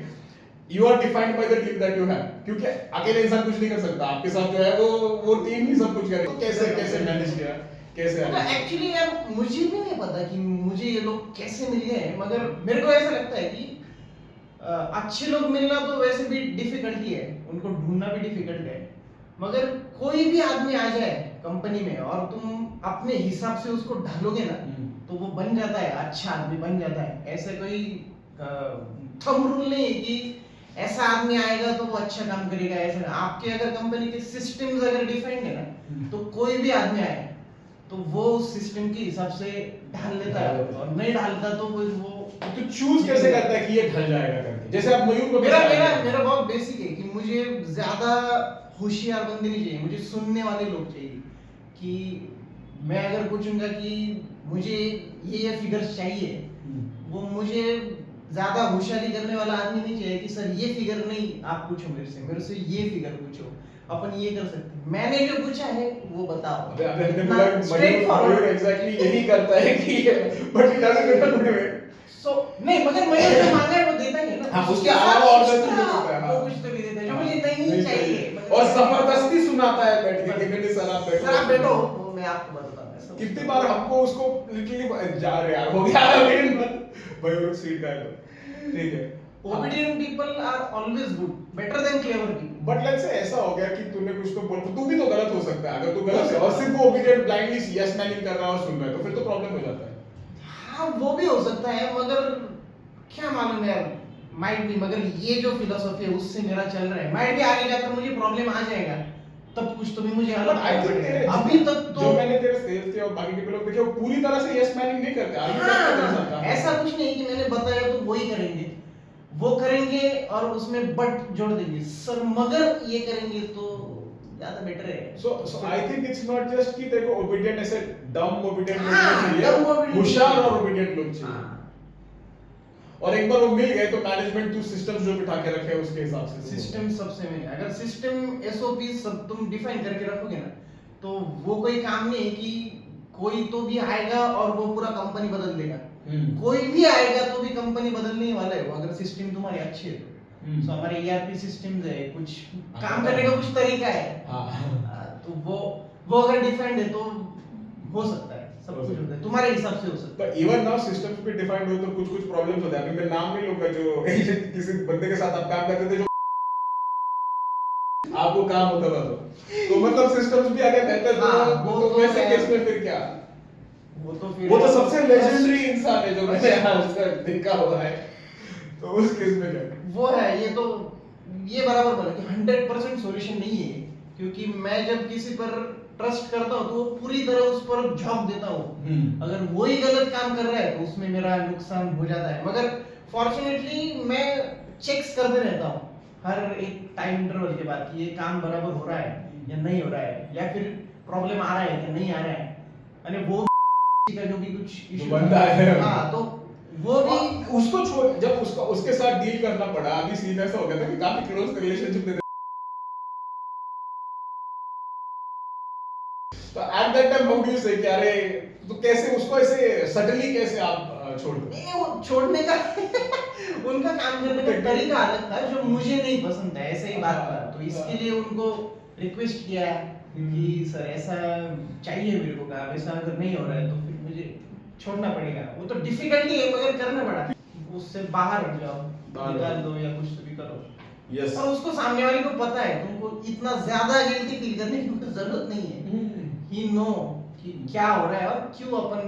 [SPEAKER 1] you are defined by the team that you have, क्योंकि अकेले इंसान कुछ नहीं कर सकता, आपके साथ जो है वो टीम ही सब कुछ करे। तो कैसे मैनेज किया, कैसे
[SPEAKER 2] तो एक्चुअली यार मुझे भी नहीं पता कि मुझे ये लोग कैसे मिल गए हैं, मगर मेरे को ऐसा लगता है कि अच्छे लोग मिलना तो वैसे भी डिफिकल्ट ही है, उनको ढूंढना भी डिफिकल्ट है, मगर कोई भी आदमी आ जाए कंपनी में और तुम अपने हिसाब से उसको ढालोगे ना, तो वो बन जाता है, अच्छा आदमी बन जाता है। ऐसे कोई थंब रूल नहीं है कि ऐसा आदमी आएगा तो वो अच्छा काम करेगा, ऐसा नहीं। आपके अगर कंपनी के सिस्टम्स अगर डिफाइंड है ना, तो कोई भी आदमी आए तो वो उस सिस्टम के हिसाब से ढाल लेता है, और नहीं ढालता तो वो
[SPEAKER 1] तो चूज कैसे करता है कि ये ढल जाएगा करके, जैसे आप मयूर को
[SPEAKER 2] मेरा मेरा मेरा बहुत बेसिक है कि मुझे ज्यादा होशियार बंदे नहीं चाहिए, मुझे सुनने वाले लोग चाहिए। कि मैं अगर पूछूंगा कि मुझे ये फिगर्स चाहिए, वो मुझे ज्यादा होशियारी करने वाला आदमी नहीं चाहिए कि सर ये फिगर नहीं आप पूछो मेरे से ये फिगर पूछो, अपन ये कर सकते हैं, मैंने जो पूछा है वो बताओ।
[SPEAKER 1] अबे हमने बोला
[SPEAKER 2] Straightforward।
[SPEAKER 1] मयूर एग्जैक्टली यही करता है कि but it doesn't do it.
[SPEAKER 2] So नहीं, मगर मैंने जो मांगा है वो देता ही है ना।
[SPEAKER 1] हाँ, उसके अलावा और कुछ नहीं
[SPEAKER 2] हाँ,
[SPEAKER 1] देता है, हाँ।
[SPEAKER 2] वो कुछ तो भी देता है जो मुझे नहीं चाहिए।
[SPEAKER 1] और जबरदस्ती सुनाता है बैठ के कि नहीं सर आप बैठो,
[SPEAKER 2] सर आप बैठो, वो मैं आपको बताता हूँ।
[SPEAKER 1] कितनी बार हमको उसको लिटरली जा रहे यार हो गया लेकिन मयूर सीट का है, ठीक है।
[SPEAKER 2] Obedient people are always good, better than clever people.
[SPEAKER 1] But let's say ऐसा हो गया कि तूने कुछ तो बोल, तू भी तो गलत हो सकता है, अगर तू गलत है और सिर्फ वो ओबीडिएंट ब्लाइंडली यस मैनिंग कर रहा है और सुन रहा है, तो फिर तो प्रॉब्लम हो जाता है।
[SPEAKER 2] हाँ वो भी हो सकता है, मगर क्या मालूम यार, माइट भी, मगर ये जो फिलोसफी है उससे मेरा चल रहा है, माइट भी आगे जाकर मुझे प्रॉब्लम आ जाएगा, तब कुछ तो भी मुझे
[SPEAKER 1] बट
[SPEAKER 2] अलग
[SPEAKER 1] आई
[SPEAKER 2] करना
[SPEAKER 1] थिंक
[SPEAKER 2] पड़ेगा।
[SPEAKER 1] तेरे
[SPEAKER 2] अभी तक तो
[SPEAKER 1] जो मैंने तेरे सेल्स के और बाकी के लोग देखे वो पूरी तरह से यस मैनिंग नहीं करते, आगे करते हैं
[SPEAKER 2] हाँ,
[SPEAKER 1] सब काम।
[SPEAKER 2] ऐसा कुछ नहीं कि मैंने बताया तो वही करेंगे, वो करेंगे और उसमें बट जोड़ देंगे सर, मगर ये करेंगे तो ज्यादा बेटर है।
[SPEAKER 1] So I think it's not just कि तेरे को obedient ऐसे dumb obedient लोग
[SPEAKER 2] हाँ,
[SPEAKER 1] नहीं
[SPEAKER 2] dumb
[SPEAKER 1] चाहिए,
[SPEAKER 2] obedient
[SPEAKER 1] होशियार
[SPEAKER 2] चाहिए।
[SPEAKER 1] और obedient लोग चाहिए।
[SPEAKER 2] हाँ।
[SPEAKER 1] और एक बार वो मिल गए तो मैनेजमेंट टू सिस्टम्स जो बिठा के रखे हैं उसके हिसाब से
[SPEAKER 2] सिस्टम सबसे मेन है। अगर सिस्टम एसओपी सब तुम डिफाइन करके रखोगे ना, तो वो कोई काम नहीं है कि कोई तो भी आएगा और वो पूरा कंपनी बदल देगा। कोई भी आएगा तो भी कंपनी बदलने वाला है वो, अगर सिस्टम तुम्हारे अच्छे है तो। तो हमारे ईआरपी सिस्टम्स है, कुछ काम करने का कुछ तरीका है। तो वो अगर डिफाइंड है तो हो सकता है, सब कुछ होता है, तुम्हारे हिसाब से हो सकता है।
[SPEAKER 1] पर इवन नाउ सिस्टम्स भी डिफाइंड हो तो कुछ कुछ प्रॉब्लम्स होते हैं। अभी मैं नाम नहीं लूंगा जो किसी बंदे के साथ आप काम करते थे जो आपको काम होता था तो मतलब सिस्टम्स भी अगर बेहतर तो वैसे केस में फिर क्या, वो तो सबसे लेजेंडरी इंसान है जो मैंने उसका देखा हुआ है, तो उस केस में क्या
[SPEAKER 2] वो है। ये बराबर बोला कि 100% सॉल्यूशन नहीं है, क्योंकि मैं जब किसी पर ट्रस्ट करता हूँ तो वो पूरी तरह उस पर झोंक देता हूँ। अगर वही गलत काम कर रहा है तो उसमें मेरा नुकसान हो जाता है। मगर फॉर्चुनेटली मैं चेक्स करते रहता हूँ हर एक टाइम इंटरवल के बाद कि ये काम बराबर हो रहा है या नहीं हो रहा है, या फिर प्रॉब्लम आ रहा है या नहीं आ रहा है। यानी वो का जो भी कुछ इशू
[SPEAKER 1] बंदा है,
[SPEAKER 2] हाँ, तो वो भी
[SPEAKER 1] उसको छोड़, जब उसके साथ डील करना पड़ा। अभी सीन ऐसा हो गया था कि काफी क्लोज रिलेशनशिप थे, तो at that time how do you से कि अरे तो कैसे उसको ऐसे सडनली कैसे आप छोड़ दो?
[SPEAKER 2] नहीं, वो छोड़ने का उनका काम करने का तरीका अलग था जो मुझे नहीं पसंद था, ऐसे ही बात था। तो इसके लिए उनको रिक्वेस्ट किया कि सर ऐसा चाहिए मेरे को काम, ऐसा अगर नहीं हो रहा है तो फिर मुझे छोड़ना पड़ेगा। वो तो डिफिकल्टी है मगर करना पड़ा, उससे बाहर हट जाओ, निकाल दो या कुछ तो भी करो।
[SPEAKER 1] यस,
[SPEAKER 2] और उसको सामने वाले को पता है, तुमको इतना ज्यादा गिल्टी फील करने की कोई जरूरत नहीं है। ही नो कि क्या हो रहा है और क्यों अपन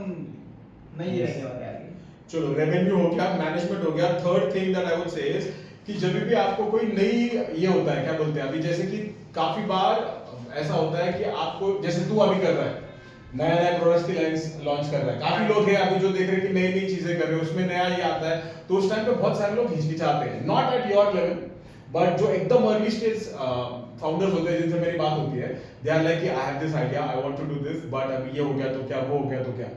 [SPEAKER 2] नहीं रहने वाले आगे।
[SPEAKER 1] चलो रेवेन्यू हो गया, मैनेजमेंट हो गया। Third thing that I would say is कि जब भी आपको कोई नई ये होता है, क्या बोलते हैं अभी, जैसे कि काफी बार ऐसा होता है कि आपको, जैसे तू अभी कर रहा है नया नया प्रोडक्ट्स की लाइंस लॉन्च कर रहा है, काफी लोग हैं अभी जो देख रहे हैं कि नई नई चीजें कर रहे हैं, उसमें नया ये आता है, तो उस टाइम पे बहुत सारे लोग हिचकिचाते हैं, not at your level but जो एकदम अर्ली स्टेज फाउंडर्स होते हैं जिनसे मेरी बात होती है, they are like I have this idea, I want to do this, but अभी ये हो गया तो क्या, वो हो गया तो क्या।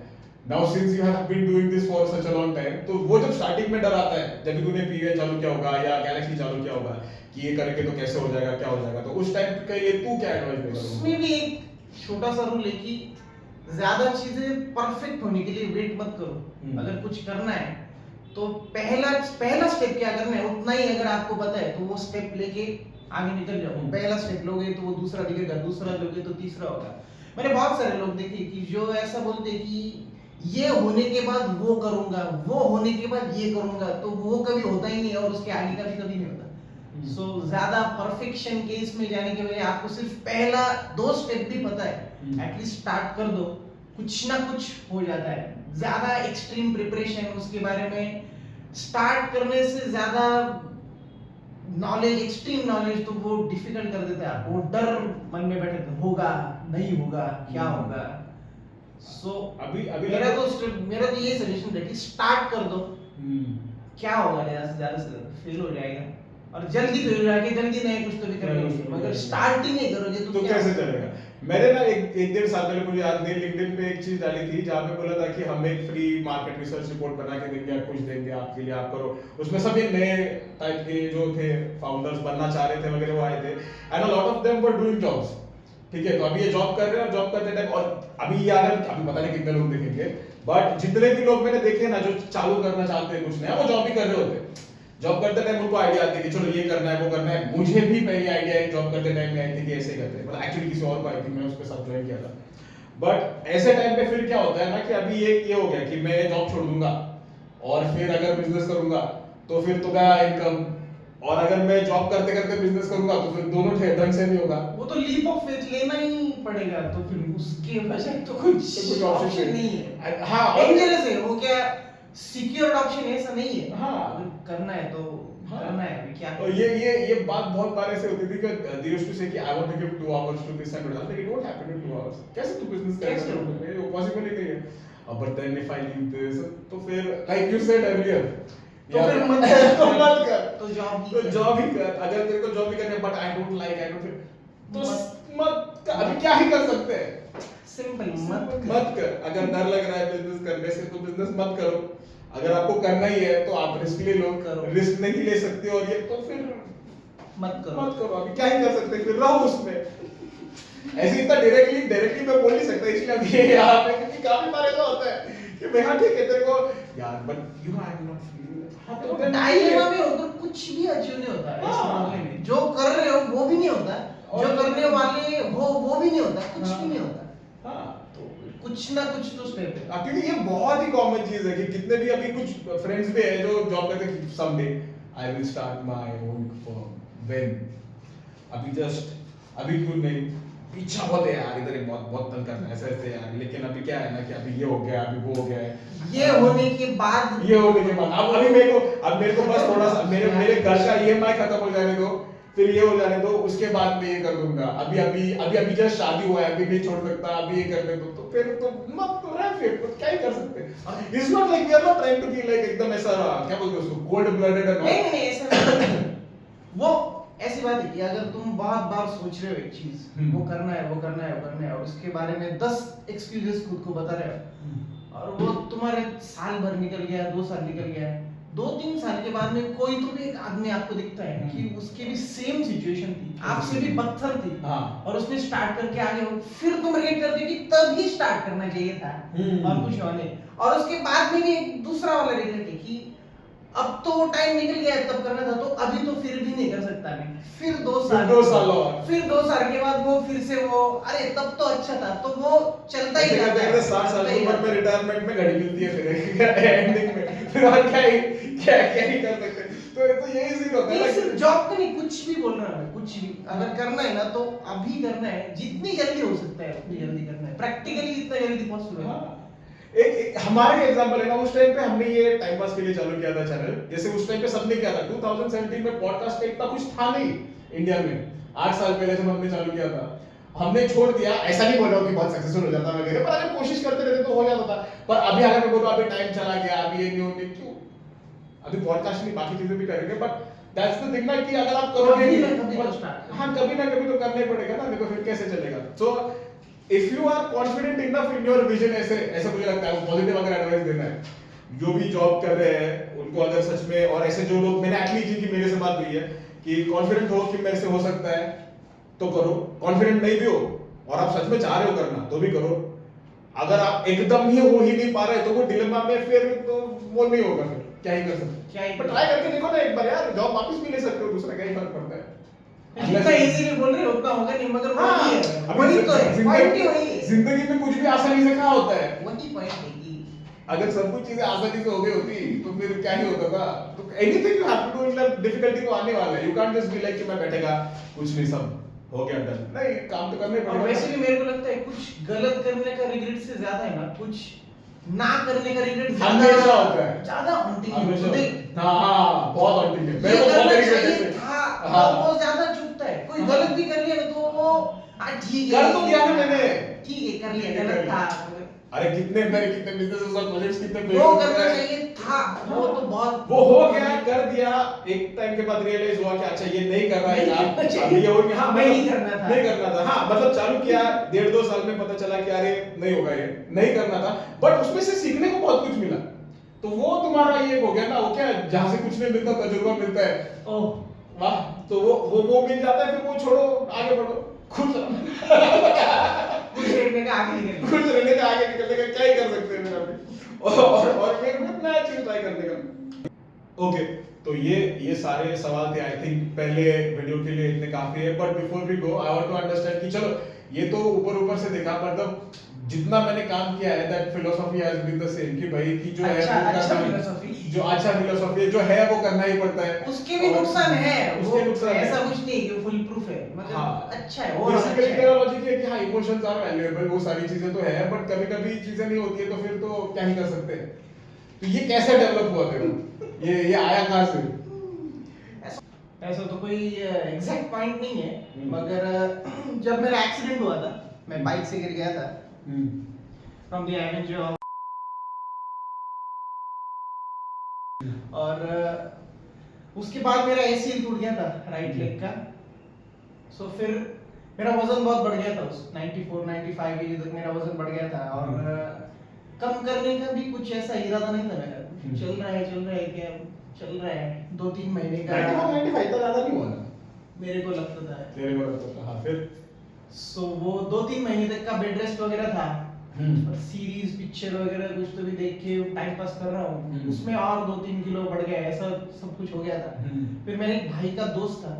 [SPEAKER 1] Now since you have been doing this for such a long time, तो वो जब स्टार्टिंग में डर आता है, जब भी तूने पीवीए चालू किया होगा या गैलेक्सी चालू किया होगा कि ये करके तो कैसे हो जाएगा, क्या हो जाएगा, तो उस टाइम के लिए तू क्या एडवाइस देगा?
[SPEAKER 2] उसमें भी एक छोटा सा रूल है कि ज्यादा चीजें परफेक्ट होने के लिए वेट मत करो। अगर कुछ करना है तो पहला स्टेप क्या करना है उतना ही अगर आपको पता है तो वो स्टेप लेके आगे निकल जाओ। पहला स्टेप लोगे तो वो दूसरा दिखेगा, दूसरा लोगे तो तीसरा होगा। मैंने बहुत सारे लोग देखे कि जो ऐसा बोलते हैं कि ये होने के बाद वो करूंगा, वो होने के बाद ये करूंगा, तो वो कभी होता ही नहीं और उसके आगे का भी कभी नहीं होता। सो ज्यादा परफेक्शन के इसमें जाने के बजाय आपको सिर्फ पहला 2 स्टेप भी पता है, एटलीस्ट स्टार्ट कर दो, कुछ ना कुछ हो जाता है। ज्यादा एक्सट्रीम प्रिपरेशन उसके बारे में स्टार्ट करने से ज्यादा नॉलेज, एक्सट्रीम नॉलेज, तो वो डिफिकल्ट कर देता है आपको। डर मन में बैठे होगा नहीं होगा क्या होगा। सो
[SPEAKER 1] अभी
[SPEAKER 2] मेरा तो ये सजेशन है कि स्टार्ट कर दो, क्या होगा ज्यादा से ज्यादा फेल हो जाएगा और जल्दी फेल हो जाएगा, जल्दी नहीं कुछ तो भी करेंगे, मगर स्टार्ट ही नहीं करोगे
[SPEAKER 1] तो कैसे चलेगा? मैंने ना एक 1.5 साल पहले, मुझे याद नहीं, लिंक्डइन पे एक चीज डाली थी जहाँ पे बोला था कि हम एक फ्री मार्केट रिसर्च रिपोर्ट बना के देंगे, कुछ देंगे आपके लिए, आप करो। उसमें सभी नए टाइप के जो थे फाउंडर्स बनना चाह रहे थे वगैरह वो आए थे, and a lot of them were doing jobs. ठीक है, तो अभी ये जॉब कर रहे हैं और जॉब करते टाइम, और अभी ये आ रहा है, अभी पता नहीं कितने लोग देखेंगे, बट जितने भी लोग मैंने देखे ना जो चालू करना चाहते हैं कुछ नया, वो जॉब भी कर रहे होते हैं। जॉब करते टाइम उनको आइडिया आती है कि चलो ये करना है, वो करना है। मुझे भी पहले आइडिया एक जॉब करते टाइम में आई थी कि ऐसे करते हैं, मतलब एक्चुअली किसी और को आई थी, मैं उसके साथ ज्वाइन किया था। बट ऐसे टाइम पे फिर क्या होता है ना कि अभी ये हो गया कि मैं जॉब छोड़ दूंगा और फिर अगर बिजनेस करूंगा तो फिर तो क्या इनकम, और अगर मैं जॉब करते करते बिजनेस करूंगा तो फिर दोनों ढंग से नहीं होगा।
[SPEAKER 2] वो तो लीप ऑफ फेथ लेना ही पड़ेगा, तो फिर उसके बजाय तो कुछ ऑप्शन नहीं है।
[SPEAKER 1] हाँ,
[SPEAKER 2] डेंजरस है वो, क्या सिक्योर्ड ऑप्शन ऐसा नहीं है।
[SPEAKER 1] हाँ,
[SPEAKER 2] अगर करना है तो करना है, अभी क्या।
[SPEAKER 1] और ये बात बहुत बार ऐसे होती थी कि दे यूज्ड टू से कि I want to give 2 hours to this and that, like it won't happen in 2 hours. कैसे तू बिजनेस करेगा? वो पॉसिबल ही नहीं है। But then if I leave this, तो फिर लाइक यू सेड अर्लियर
[SPEAKER 2] तो
[SPEAKER 1] या
[SPEAKER 2] फिर मत
[SPEAKER 1] तो मत कर,
[SPEAKER 2] तो जॉब
[SPEAKER 1] तो जॉब ही कर। अगर तेरे को जॉब ही करनी है but I don't like, I don't, तो मत कर। अभी क्या ही कर सकते हैं,
[SPEAKER 2] सिंपल
[SPEAKER 1] मत कर। अगर डर लग रहा है बिजनेस करने से तो बिजनेस मत करो। अगर आपको करना ही है तो आप रिस्क ले लो,
[SPEAKER 2] करो।
[SPEAKER 1] रिस्क नहीं ले सकते और ये तो फिर
[SPEAKER 2] मत करो।
[SPEAKER 1] मत करो। अभी क्या ही कर सकते हैं, फिर रहो उसमें। ऐसे इतना डायरेक्टली मैं बोल नहीं सकता, इसलिए अभी ये यहाँ पे, क्योंकि काफी बार ऐसा होता है कि मैं हाँ ठीक है तेरे को यार but you know I am not feeling, हाँ तो then
[SPEAKER 2] डायलेमा में होकर कुछ भी अचीव नहीं होता है इस
[SPEAKER 1] हाँ।
[SPEAKER 2] मामले में। जो कर रहे हो वो भी नहीं होता, जो
[SPEAKER 1] और-
[SPEAKER 2] करने वाले हो वो भी नहीं होता, कुछ
[SPEAKER 1] हाँ।
[SPEAKER 2] भी नहीं होता।
[SPEAKER 1] हाँ
[SPEAKER 2] तो कुछ ना कुछ तो स्टेप है।
[SPEAKER 1] क्योंकि ये बहुत ही कॉमन चीज है कि कितने भी अभी कुछ फ्रेंड्स भी है जो जॉब करते हैं, someday I will start my own firm, when, अभी क्यों नहीं, इच्छा बहुत है यार, इधर एक बहुत बहुत तंग करना है ऐसे ऐसे यार, लेकिन अभी क्या है ना कि अभी ये हो गया, अभी वो हो गया है,
[SPEAKER 2] ये होने के बाद
[SPEAKER 1] ये होने के बाद अब मेरे को बस थोड़ा सा मेरे घर का ईएमआई खत्म हो जाने दो, फिर ये हो जाने दो, उसके बाद मैं ये कर दूंगा। अभी जस्ट शादी हुआ है, अभी नहीं छोड़ सकता, अभी ये करने दो, तो फिर तो मत तो रह, फिर तो क्या ही कर सकते हैं। It's not like we are not trying to be like एकदम ऐसा क्या बोलते हैं उसको, कोल्ड ब्लडेड एंड
[SPEAKER 2] नहीं नहीं ऐसा नहीं। वो ऐसी बात है कि अगर तुम बहुत बार सोच रहे हो एक चीज, वो करना है वो करना है वो करना है, और उसके बारे में 10 एक्सक्यूजेस खुद को बता रहे हो, और वो तुम्हारे साल भर निकल गया, 2 साल निकल गया है, 2-3 साल के बाद में कोई तो भी एक आदमी आपको दिखता है कि उसकी भी सेम सिचुएशन थी, आपसे भी बदतर थी,
[SPEAKER 1] हाँ।
[SPEAKER 2] और उसने स्टार्ट करके आगे हो, फिर तुम रिलेट करते हो कि तभी स्टार्ट करना चाहिए था और कुछ और नहीं। और उसके बाद में भी एक दूसरा वाला रिग्रेट है कि अब तो टाइम निकल गया है, तब करना था, तो अभी तो फिर भी नहीं कर सकता मैं, फिर 2 साल, फिर 2 साल के बाद वो फिर से वो, अरे तब तो अच्छा था, तो वो चलता ही रहता है।
[SPEAKER 1] 60 साल की उम्र में रिटायरमेंट में घड़ी मिलती है फिर एंडिंग में, फिर और क्या ही कर सकते हैं। तो यही सीन होता है
[SPEAKER 2] ये
[SPEAKER 1] ना
[SPEAKER 2] सिर्फ जॉब का नहीं, कुछ भी बोल रहा है, कुछ भी अगर करना है ना तो अभी करना है, जितनी जल्दी हो सकता है उतनी जल्दी करना है, प्रैक्टिकली जितना जल्दी पॉसिबल है।
[SPEAKER 1] हाँ। एक हमारे एग्जांपल है ना, उस टाइम पे हमने ये टाइम पास के लिए चालू किया था चैनल, जैसे उस टाइम पे सबने किया था 2017 में, पॉडकास्ट का इतना कुछ था नहीं इंडिया में, 8 साल पहले जब हमने चालू किया था, हमने छोड़ दिया। ऐसा नहीं बोल रहा हूँ कि बहुत सक्सेसफुल हो जाता वगैरह, पर अगर कोशिश करते रहते तो हो जाता था। पर अभी अगर मैं बोलूँ अभी टाइम चला गया, अभी ये नहीं होने, क्यों, अभी पॉडकास्ट नहीं बाकी चीजें भी करेंगे, बट दैट्स द थिंग ना कि अगर आप करोगे
[SPEAKER 2] कभी ना कभी तो start
[SPEAKER 1] हाँ कभी ना कभी तो करना ही पड़ेगा ना, देखो फिर कैसे चलेगा। So if you are confident enough in your vision, ऐसे मुझे लगता है पॉजिटिव अगर एडवाइस देना है जो भी जॉब कर रहे हैं उनको, अगर सच में, और ऐसे जो लोग, मैंने एक्चुअली जिनकी मेरे से बात हुई है कि कॉन्फिडेंट हो कि मेरे से हो सकता है तो करो, कॉन्फिडेंट नहीं भी हो और आप सच में चाह रहे हो करना तो भी करो। अगर आप एकदम ही हो ही नहीं पा रहे तो वो डिलेमा में फिर तो वो नहीं होगा, फिर क्या ही कर सकते,
[SPEAKER 2] क्या ही
[SPEAKER 1] पर ट्राई करके देखो ना एक बार यार, जॉब वापस भी ले सकते हो, दूसरा क्या ही फर्क पड़ता है।
[SPEAKER 2] जितना इजीली बोल रहे हो उतना होगा नहीं, मगर
[SPEAKER 1] हाँ,
[SPEAKER 2] वही है,
[SPEAKER 1] अभी
[SPEAKER 2] वही तो है, पॉइंट ही वही है,
[SPEAKER 1] जिंदगी में कुछ भी आसानी से कहाँ होता है।
[SPEAKER 2] वही पॉइंट है कि
[SPEAKER 1] अगर सब कुछ चीजें आसानी से हो गई होती तो फिर क्या ही होता था। तो anything you have to do in life, difficulty तो आने वाला है, you can't just be like कि मैं बैठेगा कुछ नहीं सब हो गया डन, नहीं काम तो करने
[SPEAKER 2] और
[SPEAKER 1] पड़ेगा।
[SPEAKER 2] वैसे भी मेरे को लगता है कुछ गलत करने का रिग्रेट से ज्यादा है ना, कुछ ना करने का रिग्रेट
[SPEAKER 1] हमेशा होता है,
[SPEAKER 2] ज्यादा हॉन्टिंग है।
[SPEAKER 1] हमेशा।
[SPEAKER 2] देख,
[SPEAKER 1] हाँ बहुत हॉन्टिंग है,
[SPEAKER 2] ये
[SPEAKER 1] मेरे को बहुत
[SPEAKER 2] करना
[SPEAKER 1] रिग्रेट
[SPEAKER 2] चाहिए
[SPEAKER 1] है।
[SPEAKER 2] था,
[SPEAKER 1] हाँ।
[SPEAKER 2] वो ज्यादा चुभता है। कोई
[SPEAKER 1] हाँ।
[SPEAKER 2] गलत भी कर लिया ना तो वो ठीक है,
[SPEAKER 1] कर तो दिया ना मैंने,
[SPEAKER 2] ठीक है कर लिया,
[SPEAKER 1] कर
[SPEAKER 2] गलत
[SPEAKER 1] लिया।
[SPEAKER 2] था,
[SPEAKER 1] अरे कितने बिजनेसेस और प्रोजेक्ट्स कितने
[SPEAKER 2] वो करना चाहिए था, वो तो बहुत,
[SPEAKER 1] वो हो गया, कर दिया, एक टाइम के बाद रियलाइज हुआ कि अच्छा ये नहीं कर रहा है
[SPEAKER 2] नहीं करना
[SPEAKER 1] यार,
[SPEAKER 2] चाहिए।
[SPEAKER 1] अभी ये हो गया, हाँ
[SPEAKER 2] नहीं करना था।
[SPEAKER 1] नहीं करना था, हाँ मतलब चालू किया 1.5-2 साल में पता चला कि अरे नहीं होगा, ये नहीं करना था, बट उसमें से सीखने को बहुत कुछ मिला। तो वो तुम्हारा ये हो गया ना, वो क्या, जहाँ से कुछ नहीं मिलता तजुर्बा मिलता है,
[SPEAKER 2] ओह
[SPEAKER 1] वाह, तो वो मिल जाता है, फिर वो छोड़ो, आगे बढ़ो, खुश रहो।
[SPEAKER 2] कुछ रहने का आगे निकल
[SPEAKER 1] खुश रहने का, आगे निकलने का, क्या ही कर सकते हैं फिर अभी, और एक नया चीज ट्राई करने का। ओके, तो ये सारे सवाल थे, आई थिंक पहले वीडियो के लिए इतने काफी है, but before we go I want to understand कि चलो ये तो ऊपर से देखा, मतलब जितना मैंने काम किया है that philosophy has been the same कि भाई की जो है
[SPEAKER 2] अच्छा फिलोसॉफी,
[SPEAKER 1] जो अच्छा फिलॉसफी जो है वो करना ही पड़ता है।
[SPEAKER 2] उसके भी नुकसान है,
[SPEAKER 1] उसके नुकसान है,
[SPEAKER 2] ऐसा कुछ नहीं कि फुल प्रूफ है, मतलब
[SPEAKER 1] हाँ।
[SPEAKER 2] अच्छा है, और
[SPEAKER 1] बेसिकली
[SPEAKER 2] अच्छा
[SPEAKER 1] मेरा
[SPEAKER 2] है।
[SPEAKER 1] लॉजिक है कि हाँ इमोशंस आर वैल्यूएबल, वो सारी चीजें तो है, बट कभी-कभी चीजें नहीं होती है तो फिर तो क्या ही कर सकते हैं। तो ये कैसे डेवलप हुआ फिर, ये आया कहाँ से?
[SPEAKER 2] ऐसा तो कोई एग्जैक्ट पॉइंट नहीं है, मगर जब मेरा एक्सीडेंट हुआ था, मैं बाइक से गिर गया था फ्रॉम द एवेंजर ऑफ और उसके बाद मेरा एसीएल टूट गया था राइट लेग का। सो फिर मेरा वजन बहुत बढ़ गया था, उस 94 95 केजी तक मेरा वजन बढ़ गया था। और कम करने का भी कुछ ऐसा इरादा नहीं था मेरा। चल रहा है क्या चल रहा है 2-3 महीने का।
[SPEAKER 1] 95 तो ज्यादा नहीं हुआ ना
[SPEAKER 2] मेरे को लगता था।
[SPEAKER 1] तेरे को लगता था? हाँ फिर
[SPEAKER 2] सो वो 2-3 महीने तक का बेड रेस्ट वगैरह था।
[SPEAKER 1] हम्म।
[SPEAKER 2] और सीरीज पिक्चर वगैरह कुछ तो भी देख के टाइम पास कर रहा हूँ,
[SPEAKER 1] हम्म।
[SPEAKER 2] उसमें और 2-3 किलो बढ़ गया, ऐसा सब कुछ हो गया था। फिर मेरे एक भाई का दोस्त था,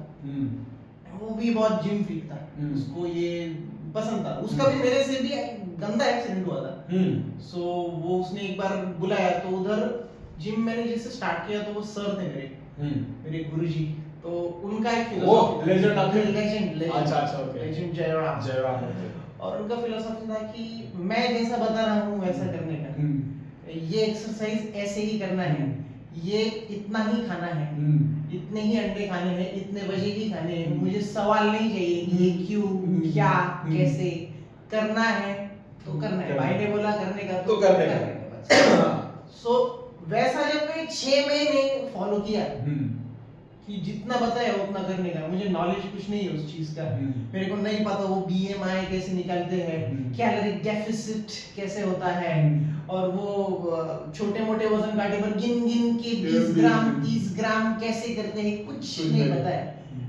[SPEAKER 2] वो भी बहुत जिम फ्रीक था, उसको ये पसंद था। उसका भी मेरे से भी गंदा एक्सीडेंट हुआ था। सो वो उसने एक बार बुलाया, तो उधर जिम मैंने जैसे स्टार्ट किया तो वो सर थे मेरे गुरुजी। तो उनका एक
[SPEAKER 1] वो लेजेंड आपके
[SPEAKER 2] लेजेंड
[SPEAKER 1] अच्छा ओके
[SPEAKER 2] लेजेंड जयराम। और उनका फिलोसफी था कि मैं जैसा बता रहा हूँ वैसा करने का, ये एक्सरसाइज ऐसे ही करना है, ये इतना ही खाना है, इतने ही अंडे खाने हैं, इतने बजे ही खाने हैं, मुझे सवाल नहीं चाहिए कि ये क्यों क्या कैसे करना है, तो करना है। भाई ने बोला करने का
[SPEAKER 1] तो करने का।
[SPEAKER 2] सो वैसा जब मैं 6 महीने फॉलो किया कि जितना बताया उतना करने का, मुझे नॉलेज कुछ नहीं है उस चीज का। मेरे को नहीं पता वो बीएमआई कैसे निकालते हैं, कैलोरी डेफिसिट कैसे होता है, और वो छोटे मोटे वजन काटे पर गिन गिन के 20 ग्राम 30 ग्राम कैसे करते हैं, कुछ नहीं पता है।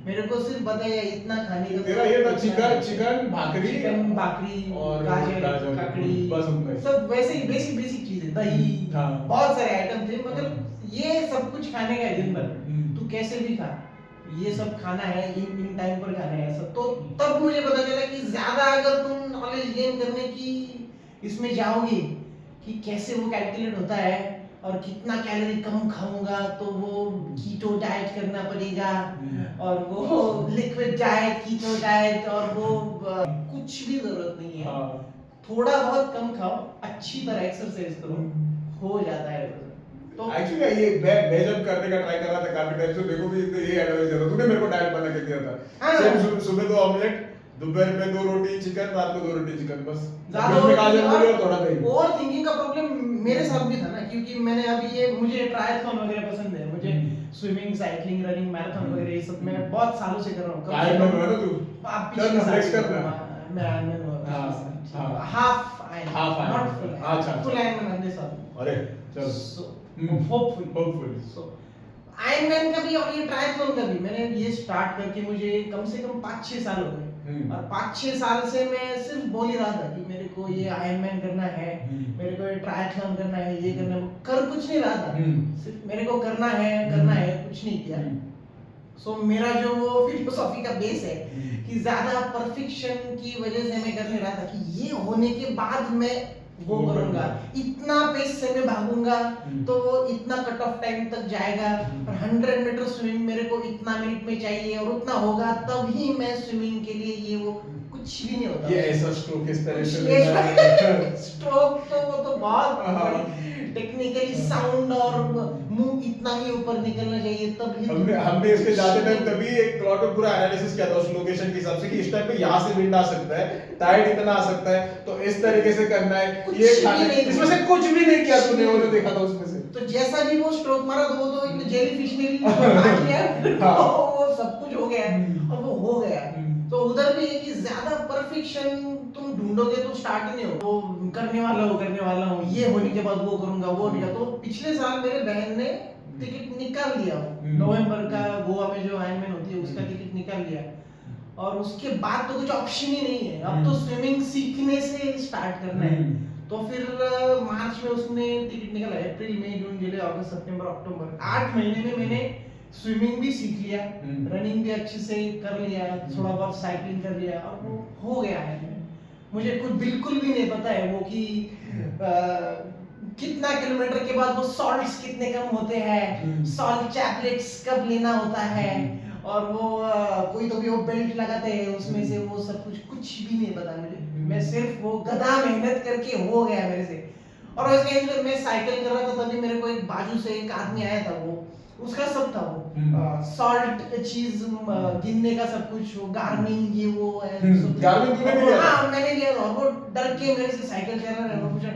[SPEAKER 2] मेरे को सिर्फ बताया इतना खाने का।
[SPEAKER 1] तेरा ये था चिकन भाकरी
[SPEAKER 2] और गाजर ककड़ी,
[SPEAKER 1] बस उतना
[SPEAKER 2] सब वैसे ही बेसिक चीजें, दही, बहुत सारे आइटम थे, मगर ये सब कुछ खाने का है दिन भर, तू कैसे भी खा, ये सब खाना है, इन टाइम पर खाना है सब। तो तब मुझे पता चला कि ज्यादा अगर तुम नॉलेज गेन करने की इसमें जाओगे कि कैसे वो कैलकुलेट होता है और कितना कैलोरी कम खाऊंगा, तो वो कीटो डाइट करना पड़ेगा, और वो लिक्विड डाइट, कीटो डाइट, और वो कुछ भी जरूरत नहीं है। थोड़ा बहुत कम खाओ, अच्छी तरह एक्सरसाइज करो, हो जाता है।
[SPEAKER 1] तो एक्चुअली ये मैं जब करने का ट्राई कर रहा था काफी टाइम से, मेरे को भी ये एडवाइस दिया था तूने, मेरे को डाइट बना के दिया था। सेम सुबह 2 ऑमलेट, दोपहर में 2 रोटी चिकन, रात को 2 रोटी चिकन, बस
[SPEAKER 2] ज्यादा
[SPEAKER 1] गाजर और थोड़ा दही।
[SPEAKER 2] ओवर थिंकिंग का प्रॉब्लम मेरे साथ भी था ना, क्योंकि मैंने अभी ये मुझे ट्रायथलॉन वगैरह पसंद है, मुझे स्विमिंग, साइकिलिंग, रनिंग, मैराथन वगैरह ये सब मैं बहुत सालों से कर रहा हूं।
[SPEAKER 1] आयरन है ना तू?
[SPEAKER 2] आप
[SPEAKER 1] चल फ्लेक्स करना।
[SPEAKER 2] मैं आयरन हूं, हाफ आयरन, नॉट फुल।
[SPEAKER 1] अच्छा
[SPEAKER 2] फुल आयरन अंदर साथ।
[SPEAKER 1] अरे चल
[SPEAKER 2] होपफुल। सो आयरन का भी और ये ट्रायथलॉन का भी मैंने ये स्टार्ट करके मुझे कम से कम 5-6 साल हो गए। और 5-6 साल से मैं सिर्फ बोल ही रहा था कि मेरे को ये आयरन करना है, मेरे को ये ट्रायथलॉन करना है, ये करना है, कर कुछ नहीं रहा था, सिर्फ मेरे को करना है कुछ नहीं किया। सो मेरा जो वो फिलोसॉफी का बेस है कि ज्यादा परफेक्शन की वजह से मैं कर नहीं रहा था कि ये होने के बाद मैं वो करूंगा, इतना पेस से मैं भागूंगा तो वो इतना कट ऑफ टाइम तक जाएगा, और 100 मीटर स्विमिंग मेरे को इतना मिनट में चाहिए, और उतना होगा तभी मैं स्विमिंग के लिए ये वो कुछ भी नहीं होता।
[SPEAKER 1] ये ऐसा स्ट्रोक इस तरह से
[SPEAKER 2] स्ट्रोक तो वो तो बहुत टेक्निकली साउंड, और मुंह इतना ही ऊपर निकलना चाहिए तभी।
[SPEAKER 1] हमने इसके जाते टाइम तभी एक प्लॉट में पूरा एनालिसिस किया था उस लोकेशन के हिसाब से कि इस टाइम पे यहाँ से विंड आ सकता है, टाइड इतना आ सकता है, तो इस तरीके से करना है। ये इसमें से कुछ भी नहीं किया तूने, वो जो देखा था उसमें से।
[SPEAKER 2] तो जैसा भी वो स्ट्रोक मारा तो वो तो एक जेलीफिश ने भी काट लिया, वो सब कुछ हो गया और वो हो गया। तो उधर भी है कि ज्यादा परफेक्शन तुम ढूंढोगे तो स्टार्ट ही नहीं हो। वो करने वाला हूँ, ये होने के बाद वो करूंगा, वो नहीं। तो पिछले साल मेरे बहन ने टिकट निकाल लिया, नवंबर का गोवा में जो आयरनमैन होती है उसका टिकट निकाल लिया, और उसके बाद तो कुछ ऑप्शन ही नहीं है, अब तो स्विमिंग सीखने से स्टार्ट करना है। तो फिर मार्च में उसने टिकट निकाला, अप्रैल मई जून जुलाई अगस्त सितंबर अक्टूबर 8 महीने में मैंने स्विमिंग भी सीख लिया, रनिंग भी अच्छे से कर लिया, थोड़ा बहुत साइकिलिंग कर लिया, और वो हो गया है। मुझे कुछ बिल्कुल भी नहीं पता है वो कि कितना किलोमीटर के बाद वो सॉल्ट्स कितने कम होते हैं, सॉल्ट टैबलेट्स कब लेना होता है, और वो कोई तो भी वो बेल्ट लगाते हैं उसमें से, वो सब कुछ भी नहीं पता मुझे। मैं सिर्फ वो गधा मेहनत करके हो गया मेरे से। और उसके बाद मैं साइकिल कर रहा था तभी मेरे को एक बाजू से एक आदमी आया था, वो उसका सब था वो सॉल्ट चीज गिनने का सब कुछ, वो गार्मिंग ये वो है सब।
[SPEAKER 1] गार्मिंग तूने भी लिया?
[SPEAKER 2] हाँ मैंने लिया था, और वो डर के मेरे से साइकिल चला रहा है, वो पूछा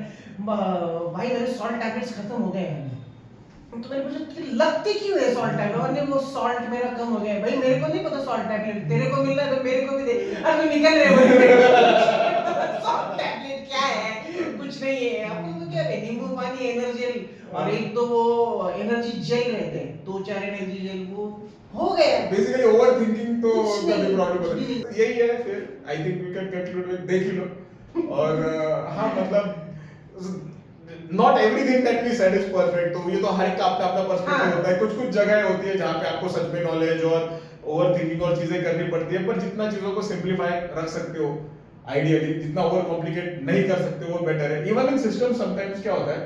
[SPEAKER 2] भाई मेरे सॉल्ट टैबलेट्स खत्म हो गए हैं। तो मैंने पूछा कि लगती क्यों है सॉल्ट टैबलेट, और नहीं वो सॉल्ट मेरा कम हो गया है। भाई मेरे को नहीं पता सॉल्ट टैबलेट, तेरे को मिल रहा है तो मेरे को भी दे। अरे तू निकल रहे हो सॉल्ट टैबलेट क्या है, कुछ नहीं है। अपन तो क्या है, नींबू पानी, एनर्जी जेल, और एक तो वो एनर्जी जेल रहते हैं, 2-4 एनर्जी जेल, वो हो गया।
[SPEAKER 1] बेसिकली ओवर थिंकिंग तो
[SPEAKER 2] कुछ नहीं,
[SPEAKER 1] कभी प्रॉब्लम
[SPEAKER 2] कुछ नहीं।
[SPEAKER 1] है, यही है। फिर I think we can conclude with देख ही लो। और हाँ मतलब not everything that we said is perfect, तो ये तो हर एक का अपना अपना पर्सपेक्टिव
[SPEAKER 2] हाँ।
[SPEAKER 1] होता है। कुछ कुछ जगह होती है जहाँ पे आपको सच में नॉलेज और ओवर थिंकिंग और चीजें करनी पड़ती है, पर जितना चीजों को सिंप्लीफाई रख सकते हो आइडियली, जितना ओवर कॉम्प्लिकेट नहीं कर सकते वो बेटर है। इवन इन सिस्टम समटाइम्स क्या होता है,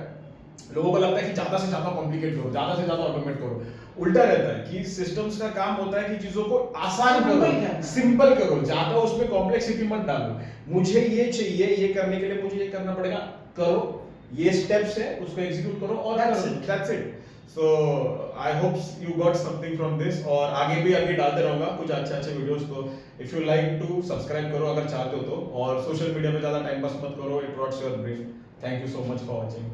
[SPEAKER 1] लोगों को लगता है कि ज्यादा से ज्यादा कॉम्प्लिकेट करो, ज्यादा से ज्यादा ऑटोमेट करो। उल्टा रहता है कि सिस्टम्स का काम होता है कि चीजों को आसान करो, सिंपल करो, ज्यादा उसमें कॉम्प्लेक्सिटी मत डालो। मुझे ये चाहिए, ये करने के लिए मुझे ये करना पड़ेगा, करो, ये स्टेप्स है, उसको एग्जीक्यूट करो और that's it. So I hope you got something from this, और आगे भी डालते रहूंगा कुछ अच्छे अच्छे वीडियोस। तो if you like to subscribe करो अगर चाहते हो तो, और सोशल मीडिया पे ज्यादा टाइम पास मत करो, it rots your brain. Thank you so much for watching.